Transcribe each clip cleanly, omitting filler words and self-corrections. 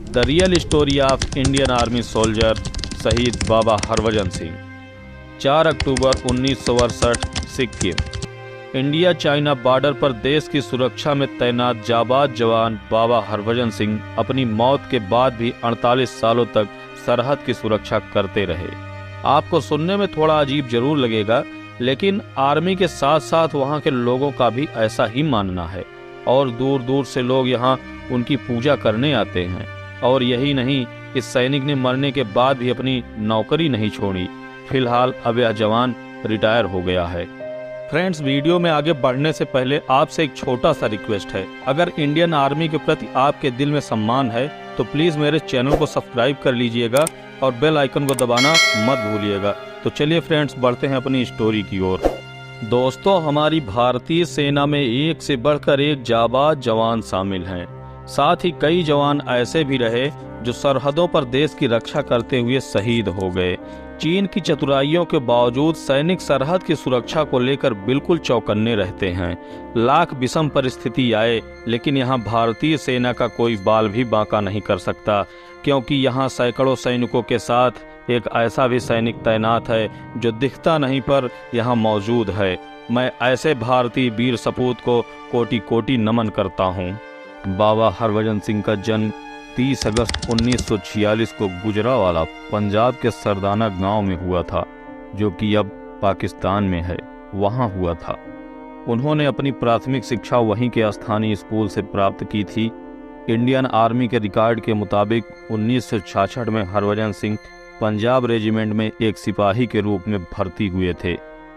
The real story of Indian army soldier शहीद बाबा हरभजन सिंह। 4 अक्टूबर 1968 Sikkim. India China border पर देश की सुरक्षा में तैनात जाबाज जवान बाबा हरभजन सिंह अपनी मौत के बाद भी 48 सालों तक सरहद की सुरक्षा करते रहे। आपको सुनने में थोड़ा अजीब जरूर लगेगा, लेकिन आर्मी के साथ साथ वहाँ के लोगों का भी ऐसा ही मानना है और दूर दूर से लोग यहाँ उनकी पूजा करने आते हैं। और यही नहीं, इस सैनिक ने मरने के बाद भी अपनी नौकरी नहीं छोड़ी। फिलहाल अब यह जवान रिटायर हो गया है। फ्रेंड्स, वीडियो में आगे बढ़ने से पहले आपसे एक छोटा सा रिक्वेस्ट है। अगर इंडियन आर्मी के प्रति आपके दिल में सम्मान है तो प्लीज मेरे चैनल को सब्सक्राइब कर लीजिएगा और बेल आइकन को दबाना मत भूलिएगा। तो चलिए फ्रेंड्स, बढ़ते हैं अपनी स्टोरी की ओर। दोस्तों, हमारी भारतीय सेना में एक से बढ़कर एक जाबाज जवान शामिल हैं। साथ ही कई जवान ऐसे भी रहे जो सरहदों पर देश की रक्षा करते हुए शहीद हो गए। चीन की चतुराइयों के बावजूद सैनिक सरहद की सुरक्षा को लेकर बिल्कुल चौकन्ने रहते हैं। लाख विषम परिस्थिति आए, लेकिन यहाँ भारतीय सेना का कोई बाल भी बांका नहीं कर सकता, क्योंकि यहाँ सैकड़ों सैनिकों के साथ एक ऐसा भी सैनिक तैनात है जो दिखता नहीं पर यहाँ मौजूद है। मैं ऐसे भारतीय वीर सपूत को कोटि कोटि नमन करता हूँ। बाबा हरभजन सिंह का जन्म 30 अगस्त 1946 को गुजरावाला पंजाब के सरदाना गांव में हुआ था, जो कि अब पाकिस्तान में है, वहां हुआ था। उन्होंने अपनी प्राथमिक शिक्षा वहीं के स्थानीय स्कूल से प्राप्त की थी। इंडियन आर्मी के रिकॉर्ड के मुताबिक 1966 में हरभजन सिंह पंजाब रेजिमेंट में एक सिपाही के रूप में भर्ती हुए थे।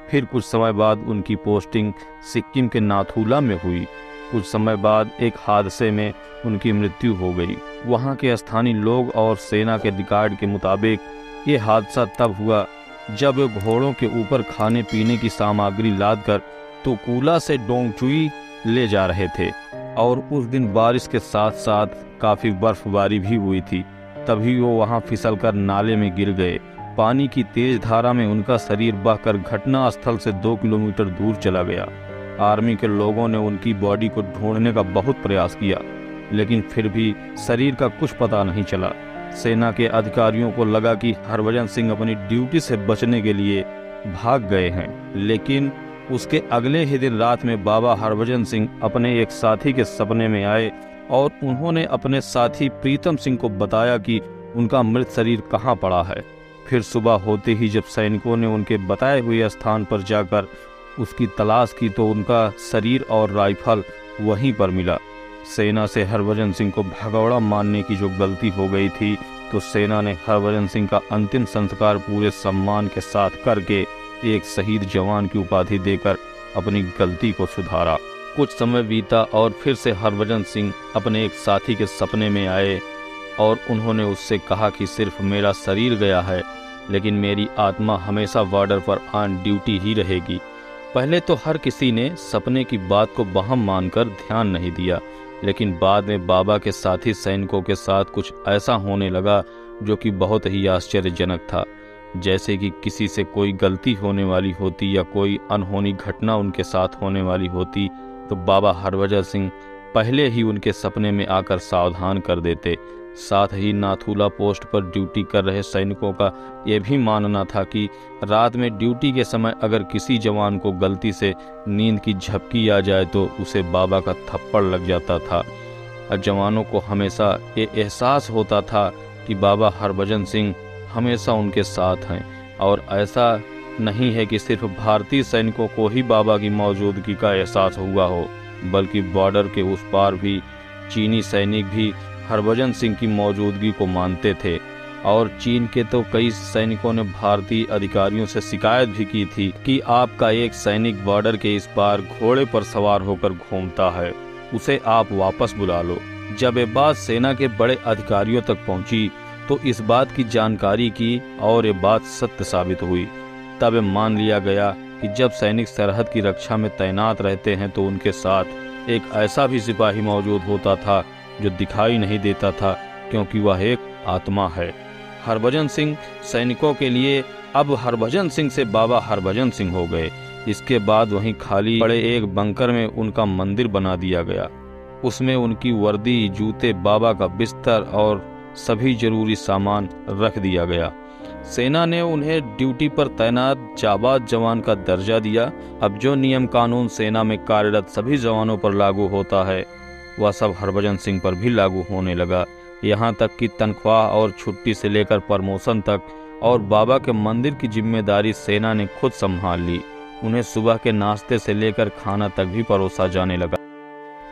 फिर कुछ समय बाद उनकी पोस्टिंग सिक्किम के नाथुला में हुई। कुछ समय बाद एक हादसे में उनकी मृत्यु हो गई। वहां के स्थानीय लोग और सेना के रिकॉर्ड के मुताबिक ये हादसा तब हुआ जब वे घोड़ों के ऊपर खाने पीने की सामग्री लादकर तुकुला से डोंगचुई ले जा रहे थे और उस दिन बारिश के साथ साथ काफी बर्फबारी भी हुई थी। तभी वो वहां फिसलकर नाले में गिर गए। पानी की तेज धारा में उनका शरीर बहकर घटना स्थल से 2 किलोमीटर दूर चला गया। आर्मी के लोगों ने उनकी बॉडी को ढूंढने का बहुत प्रयास किया, लेकिन फिर भी शरीर का कुछ पता नहीं चला। सेना के अधिकारियों को लगा कि हरभजन सिंह अपनी ड्यूटी से बचने के लिए भाग गए हैं, लेकिन उसके अगले ही दिन रात में बाबा हरभजन सिंह अपने एक साथी के सपने में आए और उन्होंने अपने साथी प्रीतम सिंह को बताया कि उनका मृत शरीर कहाँ पड़ा है। फिर सुबह होते ही जब सैनिकों ने उनके बताए हुए स्थान पर जाकर उसकी तलाश की तो उनका शरीर और राइफल वहीं पर मिला। सेना से हरभजन सिंह को भगौड़ा मारने की जो गलती हो गई थी, तो सेना ने हरभजन सिंह का अंतिम संस्कार पूरे सम्मान के साथ करके एक शहीद जवान की उपाधि देकर अपनी गलती को सुधारा। कुछ समय बीता और फिर से हरभजन सिंह अपने एक साथी के सपने में आए और उन्होंने उससे कहा कि सिर्फ मेरा शरीर गया है, लेकिन मेरी आत्मा हमेशा बॉर्डर पर ऑन ड्यूटी ही रहेगी। पहले तो हर किसी ने सपने की बात को वहम मानकर ध्यान नहीं दिया, लेकिन बाद में बाबा के साथी सैनिकों के साथ कुछ ऐसा होने लगा जो कि बहुत ही आश्चर्यजनक था। जैसे कि किसी से कोई गलती होने वाली होती या कोई अनहोनी घटना उनके साथ होने वाली होती, तो बाबा हरभजन सिंह पहले ही उनके सपने में आकर सावधान कर देते। साथ ही नाथुला पोस्ट पर ड्यूटी कर रहे सैनिकों का यह भी मानना था कि रात में ड्यूटी के समय अगर किसी जवान को गलती से नींद की झपकी आ जाए तो उसे बाबा का थप्पड़ लग जाता था। और जवानों को हमेशा ये एहसास होता था कि बाबा हरभजन सिंह हमेशा उनके साथ हैं। और ऐसा नहीं है कि सिर्फ भारतीय सैनिकों को ही बाबा की मौजूदगी का एहसास हुआ हो, बल्कि बॉर्डर के उस पार भी चीनी सैनिक भी हरभजन सिंह की मौजूदगी को मानते थे। और चीन के तो कई सैनिकों ने भारतीय अधिकारियों से शिकायत भी की थी कि आपका एक सैनिक बॉर्डर के इस पार घोड़े पर सवार होकर घूमता है, उसे आप वापस बुला लो। जब ये बात सेना के बड़े अधिकारियों तक पहुंची तो इस बात की जानकारी की और ये बात सत्य साबित हुई। तब मान लिया गया कि जब सैनिक सरहद की रक्षा में तैनात रहते हैं तो उनके साथ एक ऐसा भी सिपाही मौजूद होता था जो दिखाई नहीं देता था, क्योंकि वह एक आत्मा है। हरभजन सिंह सैनिकों के लिए अब हरभजन सिंह से बाबा हरभजन सिंह हो गए। इसके बाद वहीं खाली पड़े एक बंकर में उनका मंदिर बना दिया गया। उसमें उनकी वर्दी, जूते, बाबा का बिस्तर और सभी जरूरी सामान रख दिया गया। सेना ने उन्हें ड्यूटी पर तैनात जाबाज जवान का दर्जा दिया। अब जो नियम कानून सेना में कार्यरत सभी जवानों पर लागू होता है वह सब हरभजन सिंह पर भी लागू होने लगा। यहाँ तक कि तनख्वाह और छुट्टी से लेकर प्रमोशन तक और बाबा के मंदिर की जिम्मेदारी सेना ने खुद संभाल ली। उन्हें सुबह के नाश्ते से लेकर खाना तक भी परोसा जाने लगा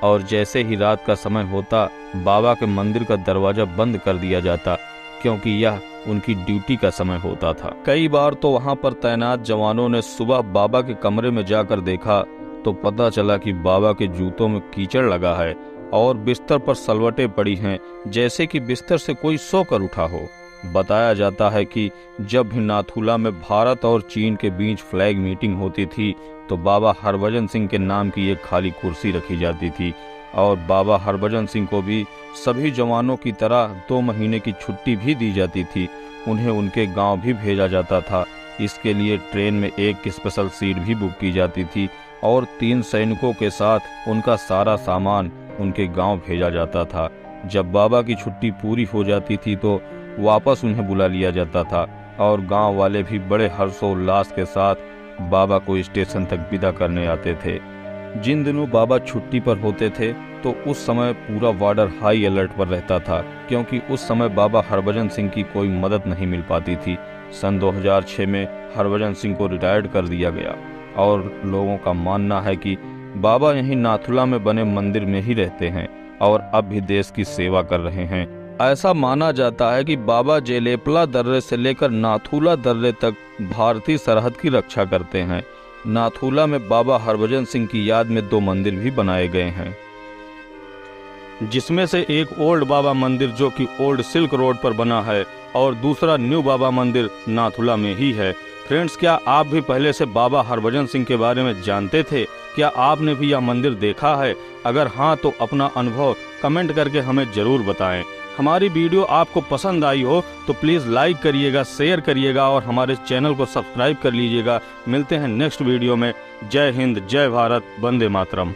और जैसे ही रात का समय होता बाबा के मंदिर का दरवाजा बंद कर दिया जाता, क्योंकि यह उनकी ड्यूटी का समय होता था। कई बार तो वहां पर तैनात जवानों ने सुबह बाबा के कमरे में जाकर देखा तो पता चला कि बाबा के जूतों में कीचड़ लगा है और बिस्तर पर सलवटें पड़ी हैं, जैसे कि बिस्तर से कोई सोकर उठा हो। बताया जाता है कि जब भी नाथुला में भारत और चीन के बीच फ्लैग मीटिंग होती थी तो बाबा हरभजन सिंह के नाम की एक खाली कुर्सी रखी जाती थी और बाबा हरभजन सिंह को भी सभी जवानों की तरह 2 महीने की छुट्टी भी दी जाती थी। उन्हें उनके गांव भी भेजा जाता था। इसके लिए ट्रेन में एक स्पेशल सीट भी बुक की जाती थी और 3 सैनिकों के साथ उनका सारा सामान उनके गांव भेजा जाता था। जब बाबा की छुट्टी पूरी हो जाती थी तो वापस उन्हें बुला लिया जाता था और गांव वाले भी बड़े हर्षोल्लास के साथ बाबा को स्टेशन तक विदा करने आते थे। जिन दिनों बाबा छुट्टी पर होते थे तो उस समय पूरा बॉर्डर हाई अलर्ट पर रहता था, क्योंकि उस समय बाबा हरभजन सिंह की कोई मदद नहीं मिल पाती थी। सन 2006 में हरभजन सिंह को रिटायर्ड कर दिया गया और लोगों का मानना है कि बाबा यहीं नाथुला में बने मंदिर में ही रहते हैं और अब भी देश की सेवा कर रहे हैं। ऐसा माना जाता है कि बाबा जेलेपला दर्रे से लेकर नाथुला दर्रे तक भारतीय सरहद की रक्षा करते हैं। नाथुला में बाबा हरभजन सिंह की याद में 2 मंदिर भी बनाए गए हैं, जिसमें से एक ओल्ड बाबा मंदिर जो कि ओल्ड सिल्क रोड पर बना है और दूसरा न्यू बाबा मंदिर नाथुला में ही है। फ्रेंड्स, क्या आप भी पहले से बाबा हरभजन सिंह के बारे में जानते थे? क्या आपने भी यह मंदिर देखा है? अगर हाँ तो अपना अनुभव कमेंट करके हमें जरूर बताएं। हमारी वीडियो आपको पसंद आई हो तो प्लीज़ लाइक करिएगा, शेयर करिएगा और हमारे चैनल को सब्सक्राइब कर लीजिएगा। मिलते हैं नेक्स्ट वीडियो में। जय हिंद, जय भारत, वंदे मातरम।